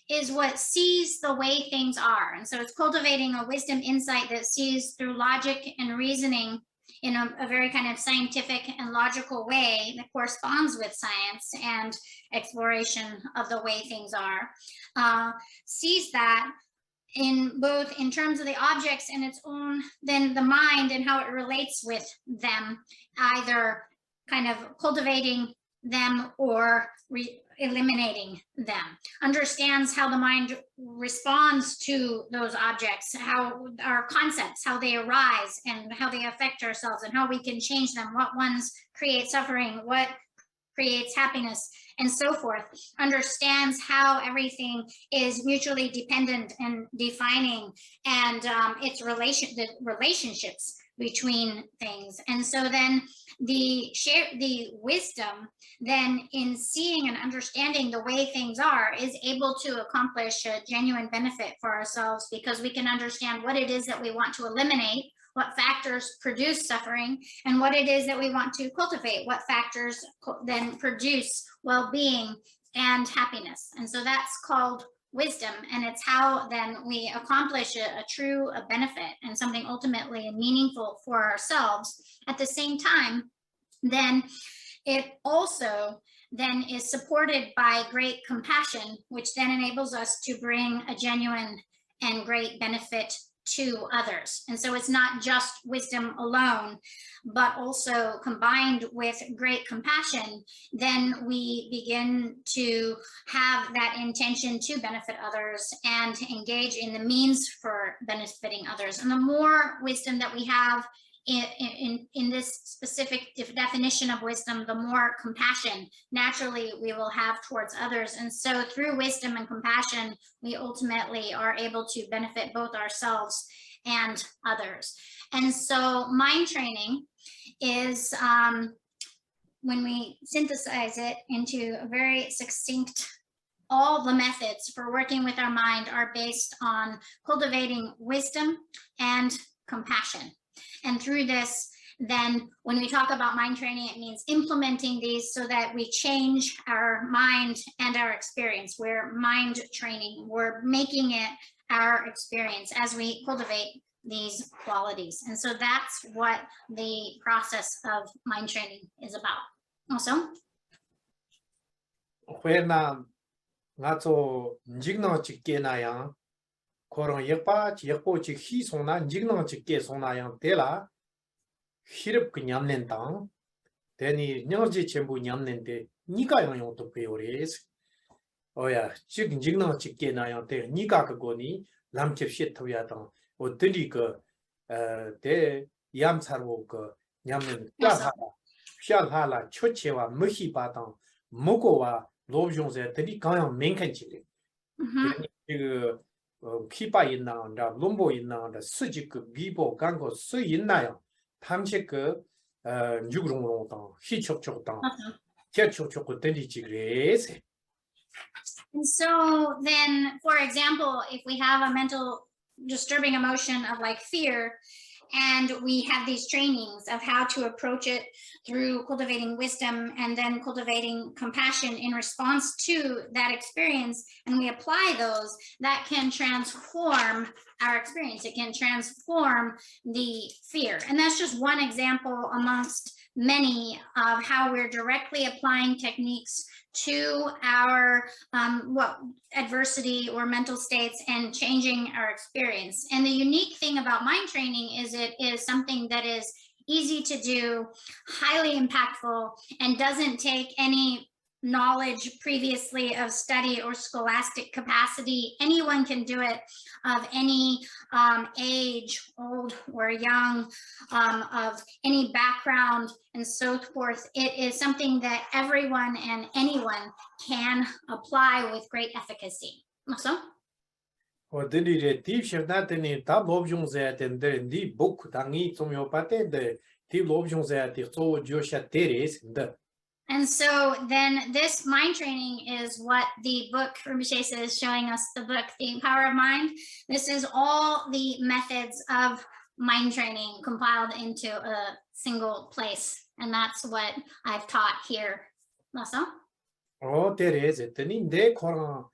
is what sees the way things are. And so it's cultivating a wisdom insight that sees through logic and reasoning in a very kind of scientific and logical way that corresponds with science and exploration of the way things are, sees that in both in terms of the objects and its own, then the mind and how it relates with them, either kind of cultivating them or eliminating them, understands how the mind responds to those objects, how our concepts, how they arise and how they affect ourselves and how we can change them, what ones create suffering, what creates happiness, and so forth, understands how everything is mutually dependent and defining, and its relationships between things. And so then the wisdom then in seeing and understanding the way things are is able to accomplish a genuine benefit for ourselves, because we can understand what it is that we want to eliminate, what factors produce suffering, and what it is that we want to cultivate, what factors then produce well-being and happiness. And so that's called wisdom, and it's how then we accomplish a true benefit and something ultimately meaningful for ourselves. At the same time, then it also then is supported by great compassion, which then enables us to bring a genuine and great benefit to others. And so it's not just wisdom alone, but also combined with great compassion, then we begin to have that intention to benefit others and to engage in the means for benefiting others. And the more wisdom that we have in this this specific definition of wisdom, the more compassion naturally we will have towards others. And so through wisdom and compassion, we ultimately are able to benefit both ourselves and others. And so mind training is, when we synthesize it into a very succinct, all the methods for working with our mind are based on cultivating wisdom and compassion. And through this, then when we talk about mind training, it means implementing these so that we change our mind and our experience. We're mind training, we're making it our experience as we cultivate these qualities. And so that's what the process of mind training is about. Also, 회나 나초 직능 직계나양 그런 역보 직 희송나 직능 직계 송나양 되라 히럽 그 냠nen당 되니 녀지 전부 냠nen데 니가 영용도 배우레스 어야 직능 직계나양 돼 니가 그거니 남첩시 토야당 어들이 그대 얌사로 그 냠는 샤하라 초체와 무히바당 무고와 로종세 들이 강양 맹칸치리 그 피바 있나다 롬보 있나다 수직 그 미보 간고 수 있나요 탐식 그 육롱롱당 희촉촉당 제촉촉고 들이지 그래세. And so then, for example, if we have a mental disturbing emotion of like fear, and we have these trainings of how to approach it through cultivating wisdom and then cultivating compassion in response to that experience, and we apply those, that can transform our experience. It can transform the fear. And that's just one example amongst many of how we're directly applying techniques to our adversity or mental states and changing our experience. And the unique thing about mind training is it is something that is easy to do, highly impactful, and doesn't take any knowledge previously of study or scholastic capacity. Anyone can do it, of any age, old or young, of any background and so forth. It is something that everyone and anyone can apply with great efficacy. So? 어들이래 딥셔나더니 다 롭종세야 된데 니 복 당이 좀 요파테데 딥 롭종세야 딥소 조샤 테레스인데. And so then this mind training is what the book Rinpoche is showing us, the book, The Power of Mind. This is all the methods of mind training compiled into a single place. And that's what I've taught here. 맞어? 테레스 더니 내 코랑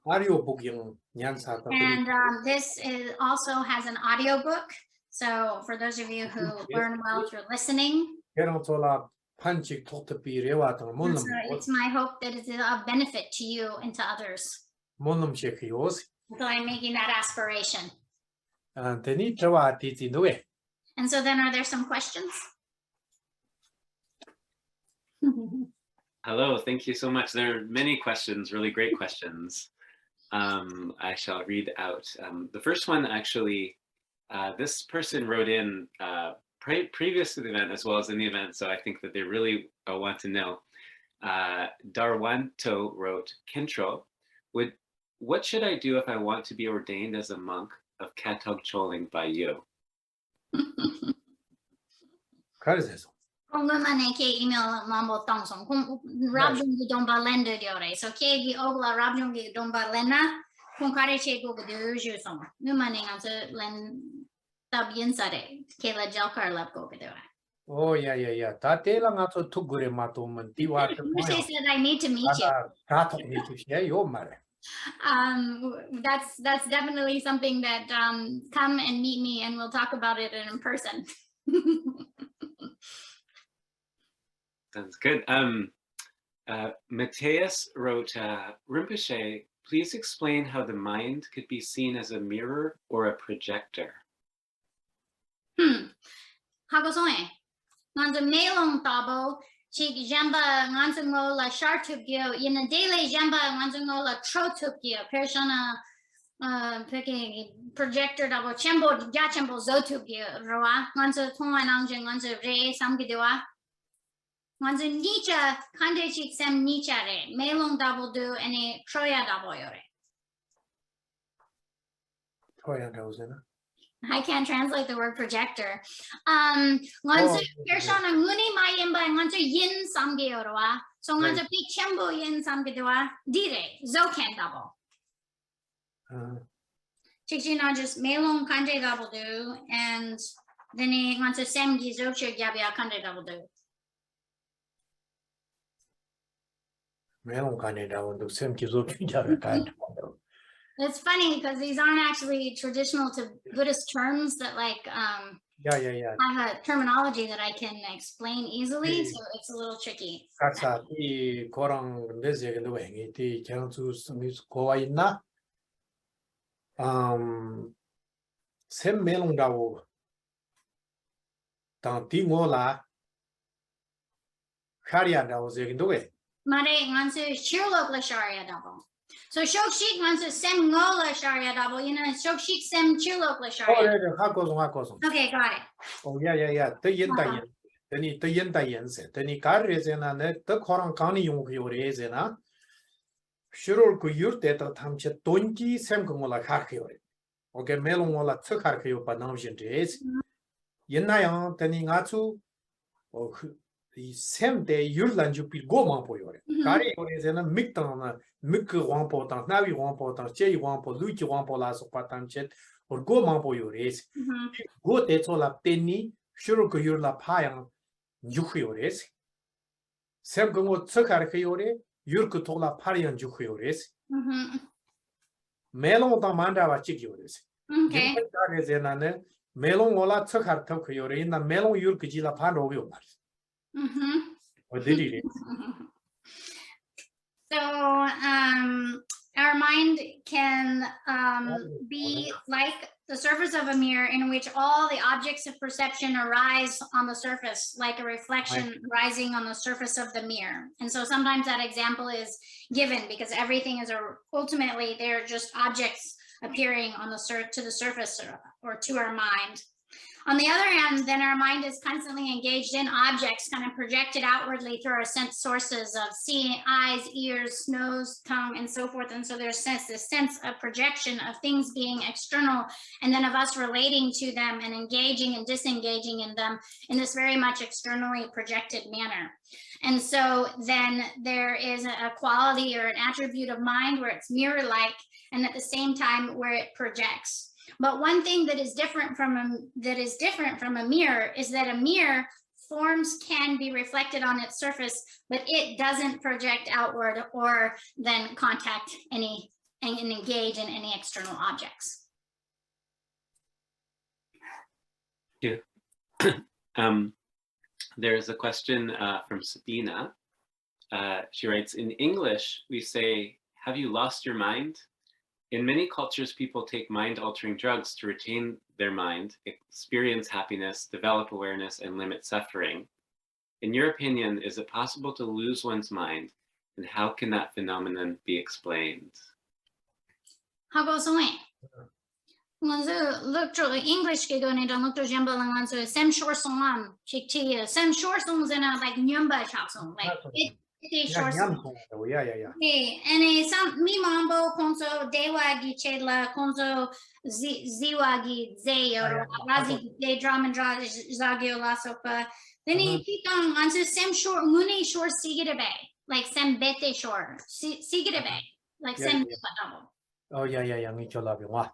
audio book yung nyansa. And this is also has an audio book. So for those of you who learn well through listening. And so it's my hope that it's of benefit to you and to others. So I'm making that aspiration. And so then are there some questions? Hello, thank you so much. There are many questions, really great questions. I shall read out. The first one, actually, this person wrote in previous to the event as well as in the event, so I think that they really want to know. Darwanto wrote, Khentrul, what should I do if I want to be ordained as a monk of Katog Choling by you? Email mambo tongson rabjungi domba lenda diore so kegi ogla rabjungi domba lena kun kare che go de ju som nu mani ngam len tab yin sare kela jalkar lab go de. Oh yeah ta te la nga to gure ma to man ti wa She said I need to meet you. Ta to ni to share yo mare. That's definitely something that come and meet me and we'll talk about it in person. Sounds good. Matthias wrote, Rinpoche, please explain how the mind could be seen as a mirror or a projector. Hagosoe. Nganzo melong tabo, chig jamba nganzo ngola shartugyo, in a daily jamba nganzo ngola trotugyo, pershana Peki projector double chambo ya chambo zotu gi roa nganzo thongwa nangjeng nganzo re samgidewa nganzo nicha kande chik sem nicha re melong double do any troya double yore. I can't translate the word projector. Nganzo kershana nguni mayimba nganzo yin samgi yoroa so nganzo pi chambo yin samgidewa dire zoken double. Chikchina just melong kande double do and then he wants to send gizoche gabia kande double do. Melong kande double do sem gizoche gabia kande. It's funny because these aren't actually traditional to Buddhist terms that like have a terminology that I can explain easily, so it's a little tricky. Katsa 이 고랑 내세계도 행이 이 경주 스미스 고와 있나? 샘 멜롱다고 당 띵오라 카리아다고 세긴도 왜? Mare ngansu shirlok la sharia double. So shokshik ngansu sem ngola sharia double, you know, shokshik sem shirlok la sharia. 하고송. Okay, got it. 야야야, 더 연다. 더니 더 연다 연세. 더니 가르에서나 더 코랑 강이 용기요래서나 shirol 그 유르데다 탐체 돈기 샘 그거라 카르요래. 오케이 멜롱올라 츠카르요 바나오신데스. 옛나양 더니 가추 이 샘데 유르란주 빌고만 보여래. 가리 요래서는 믹당나 믹그 왕포당 나비 왕포당 제이 왕포 루치 왕포라서 파탄체 고만 보여래. 고 대초라 때니 shirol 그 유르라 파양 주크요래. 샘 그거 츠카르요래. 유르크 토라 파리안 주크요래. 멜롱다 만다와 찍요래스. Okay. 그래서는 멜롱올라 척하터 그요래. 나 멜롱 유르크지라 파로요 말. 어디리? So our mind can be like the surface of a mirror in which all the objects of perception arise on the surface, like a reflection rising on the surface of the mirror. And so sometimes that example is given because everything is ultimately they're just objects appearing on the to the surface or to our mind. On the other hand, then our mind is constantly engaged in objects kind of projected outwardly through our sense sources of seeing, eyes, ears, nose, tongue, and so forth. And so there's this sense of projection of things being external and then of us relating to them and engaging and disengaging in them in this very much externally projected manner. And so then there is a quality or an attribute of mind where it's mirror-like and at the same time where it projects. But one thing that is different from a mirror is that a mirror forms can be reflected on its surface, but it doesn't project outward or then contact any and engage in any external objects. Yeah. There's a question from Sabina. She writes, in English, we say, "Have you lost your mind?" In many cultures, people take mind-altering drugs to retain their mind, experience happiness, develop awareness, and limit suffering. In your opinion, is it possible to lose one's mind, and how can that phenomenon be explained? English ke go ne dong look to jamba lang so sem short song am chik sem short songs in a like nyamba chao song like it short song. Hey, and some mi mambo konso dewa gi chedla konso ziwa gi zeyo razi de drama zagio la sopa. Then he pitong onto sem short muni short sigirebe like sem bete short sigirebe like sem double. Oh yeah ngi chola bi wa.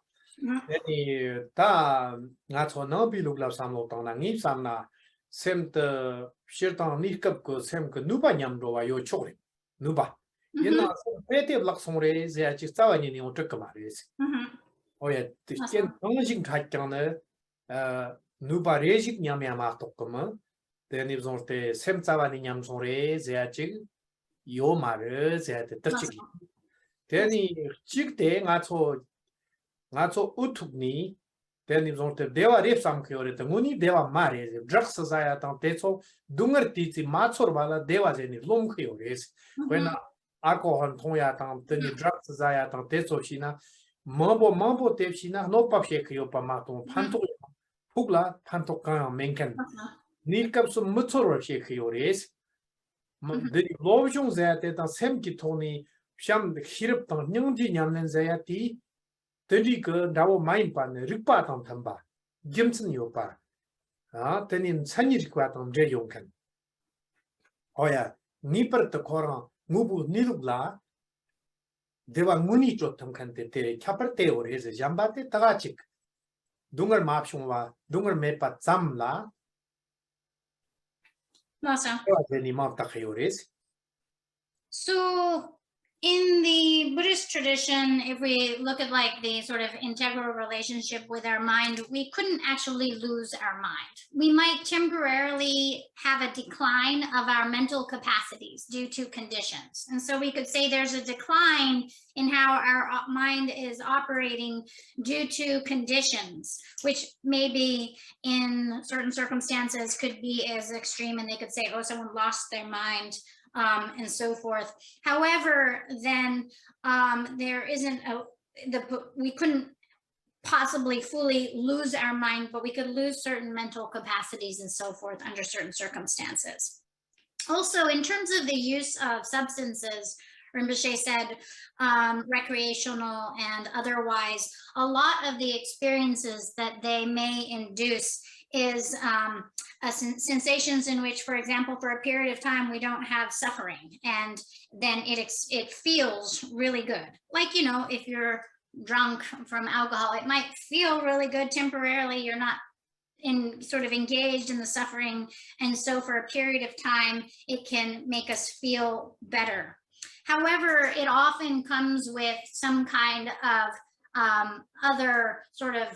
Any ta nga cho no bi luk la sam lo tong na ngi sam na sem te shir tang ni kap ko sem ko nu ba nyam ro wa yo chok le nu ba yin na pe te blak song re zia chi sa wa ni o tek ma re si o ya ti ken tong jing kha kyang ne nu ba re jik nyam ya ma tok ko ma de ni zong te sem sa wa ni nyam song re zia chi yo ma re zia te tek chi de ni chik te nga cho utukni then if on the deva rep sam kyore the muni deva mare drugs saya ta techo dungar ti ti machor bala deva jeni lom kyore when alcohol thoya ta the drugs saya ta techo shina mambo tepsina no papshe kyo pamato panto pugla panto kan menken nilkapsu mutsoro she kyo res the lojong zate ta semki toni sham hirap tang nyungji nyamnen zayati tedi ke dawo main pan rikpa tang thamba gimsen yopa tenin sanyi rikwa tang je yongkan oya nipar ta korang ngubu nilugla dewa nguni chotam kante tere kyapar te ores jambate tagachik dungar mapshungwa dungar mepa tsamla Awesome. ni map takhayores. So in the Buddhist tradition, if we look at like the sort of integral relationship with our mind, we couldn't actually lose our mind. We might temporarily have a decline of our mental capacities due to conditions. And so we could say there's a decline in how our mind is operating due to conditions, which maybe in certain circumstances could be as extreme, and they could say, oh, someone lost their mind, and so forth. However, then there isn't we couldn't possibly fully lose our mind, but we could lose certain mental capacities and so forth under certain circumstances. Also, in terms of the use of substances, Rinpoche said recreational and otherwise, a lot of the experiences that they may induce is sensations in which, for example, for a period of time, we don't have suffering, and then it feels really good. Like, you know, if you're drunk from alcohol, it might feel really good temporarily. You're not sort of engaged in the suffering. And so for a period of time, it can make us feel better. However, it often comes with some kind of other sort of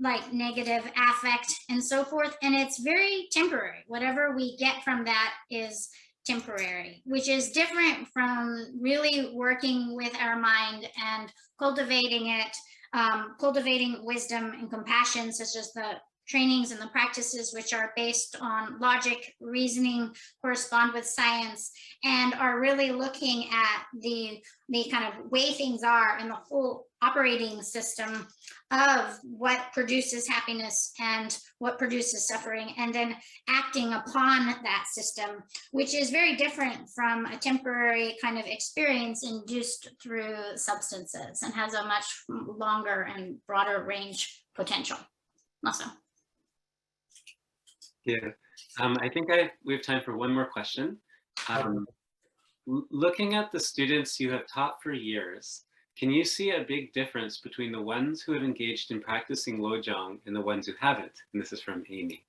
like negative affect and so forth. And it's very temporary. Whatever we get from that is temporary, which is different from really working with our mind and cultivating it, cultivating wisdom and compassion, such as the trainings and the practices which are based on logic, reasoning, correspond with science, and are really looking at the kind of way things are in the whole operating system of what produces happiness and what produces suffering, and then acting upon that system, which is very different from a temporary kind of experience induced through substances and has a much longer and broader range potential. Awesome. Yeah, I think we have time for one more question. Looking at the students you have taught for years, can you see a big difference between the ones who have engaged in practicing lojong and the ones who haven't? And this is from Amy.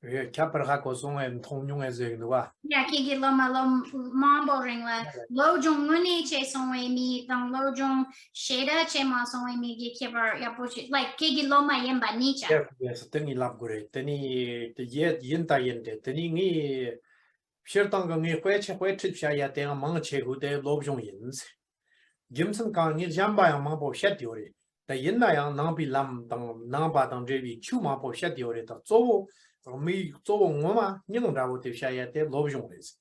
예, 캬퍼가 고송에 통용해서 이거와. Yeah, kiki loma mambo ring la lojong muni che songwe mi dang lojong sheda che ma songwe mi gi keber ya pochi like kiki loma yemba nicha. 예, 그래서 등이 납고래. 등이 예 인다인데 등이 이 필당강이 회치샤야 대가 망체고대 로브종 인스. 김선 강이 잠바양 망보 샤디오리. 다 인나양 나비람 당 나바당 제비 추마보 샤디오리다 조 미 조봉마 닝라고 대샤야 대 로브종레스.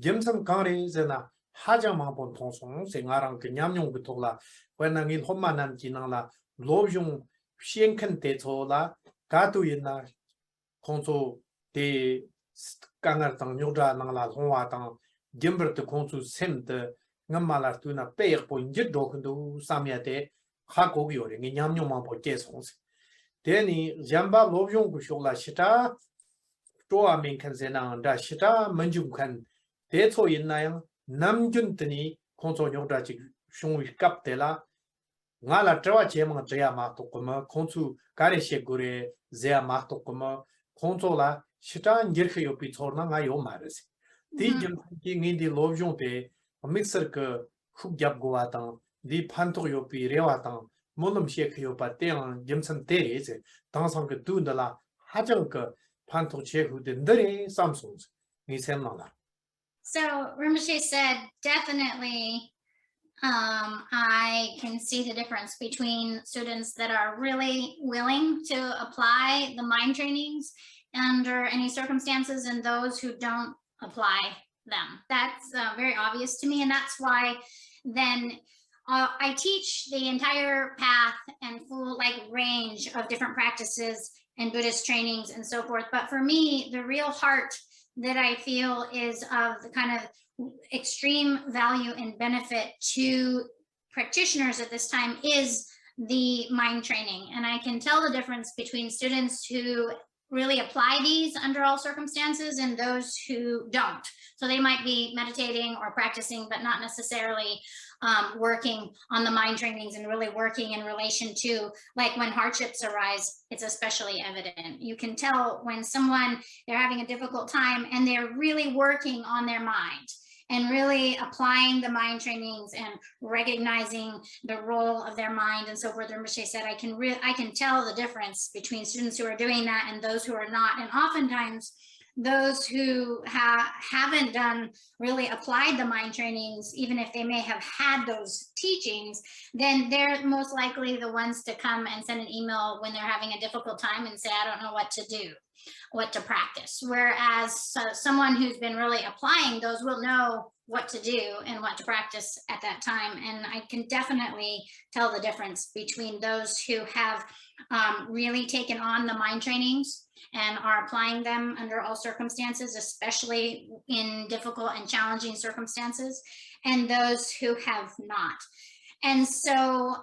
김선 강리즈나 하자마본 통송 생아랑 그냠용부터라 when 홈만한 기능라 로브종 시행큰 대초라 가도이나 콘소 대 강artang nyodra nangla longwa tang gimber te konsu semte ngamala tuna peer po njit dokndo samyate khako yore ngi nyamnyo ma po kesons deni jamba lobjong ku shogla shita to amen kan zena da shita manjum kan de cho yinna namjun tni konso nyodra chi shung kap tela ngala trawa chema jaya ma to koma konsu kare shegure zea ma to koma konso la shita ngirkhe yopi chorna nga yo mares di jimki ngi di lobjong te mixer ke khugyap gowa tang di phanto yopi rewa tang molum shekhe yopa te jimsan te reze tang sang ke du ndala hajang ke phanto chehu de ndare samsung ngi semala. So Rinpoche said definitely I can see the difference between students that are really willing to apply the mind trainings under any circumstances and those who don't apply them. That's very obvious to me, and that's why then I teach the entire path and full range of different practices and Buddhist trainings and so forth. But for me, the real heart that I feel is of the kind of extreme value and benefit to practitioners at this time is the mind training. And I can tell the difference between students who really apply these under all circumstances and those who don't. So they might be meditating or practicing, but not necessarily working on the mind trainings and really working in relation to, like, when hardships arise, it's especially evident. You can tell when someone, they're having a difficult time and they're really working on their mind and really applying the mind trainings and recognizing the role of their mind and so forth. Rinpoche said, I can tell the difference between students who are doing that and those who are not. And oftentimes those who haven't really applied the mind trainings, even if they may have had those teachings, then they're most likely the ones to come and send an email when they're having a difficult time and say, I don't know what to do, what to practice. Whereas someone who's been really applying those will know what to do and what to practice at that time. And I can definitely tell the difference between those who have really taken on the mind trainings and are applying them under all circumstances, especially in difficult and challenging circumstances, and those who have not. And so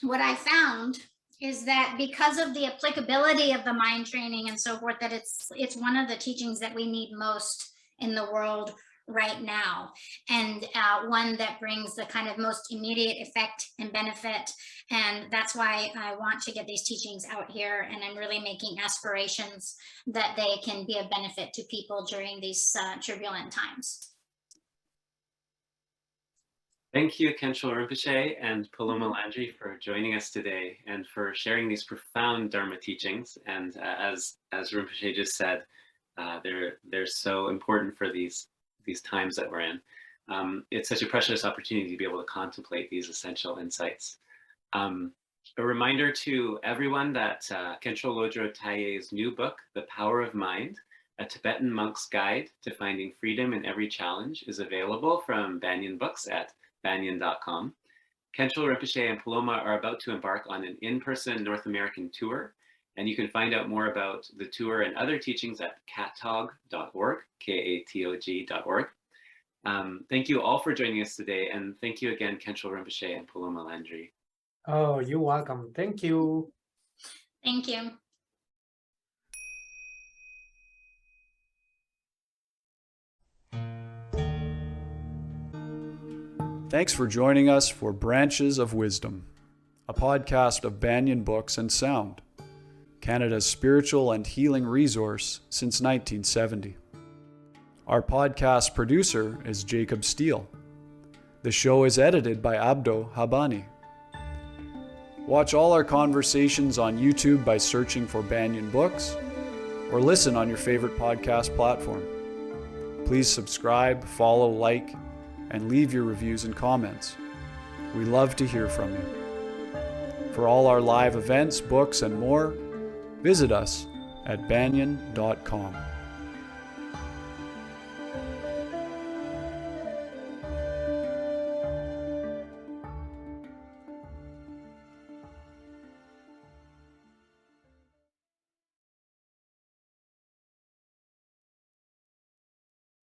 what I found is that because of the applicability of the mind training and so forth, that it's one of the teachings that we need most in the world right now, and one that brings the kind of most immediate effect and benefit. And that's why I want to get these teachings out here, and I'm really making aspirations that they can be of benefit to people during these turbulent times. Thank you, Khentrul Rinpoche and Paloma Landry, for joining us today and for sharing these profound Dharma teachings. And as Rinpoche just said, they're so important for these times that we're in. It's such a precious opportunity to be able to contemplate these essential insights. A reminder to everyone that Khentrul Lodrö Taye's new book, The Power of Mind, A Tibetan Monk's Guide to Finding Freedom in Every Challenge, is available from Banyen Books at banyen.com. Khentrul Rinpoche and Paloma are about to embark on an in-person North American tour, and you can find out more about the tour and other teachings at katog.org, Katog.org. Thank you all for joining us today, and thank you again, Khentrul Rinpoche and Paloma Landry. Oh, you're welcome. Thank you. Thank you. Thanks for joining us for Branches of Wisdom, a podcast of Banyen Books and Sound, Canada's spiritual and healing resource since 1970. Our podcast producer is Jacob Steele. The show is edited by Abdo Habani. Watch all our conversations on YouTube by searching for Banyen Books, or listen on your favorite podcast platform. Please subscribe, follow, like, and leave your reviews and comments. We love to hear from you. For all our live events, books, and more, visit us at banyen.com.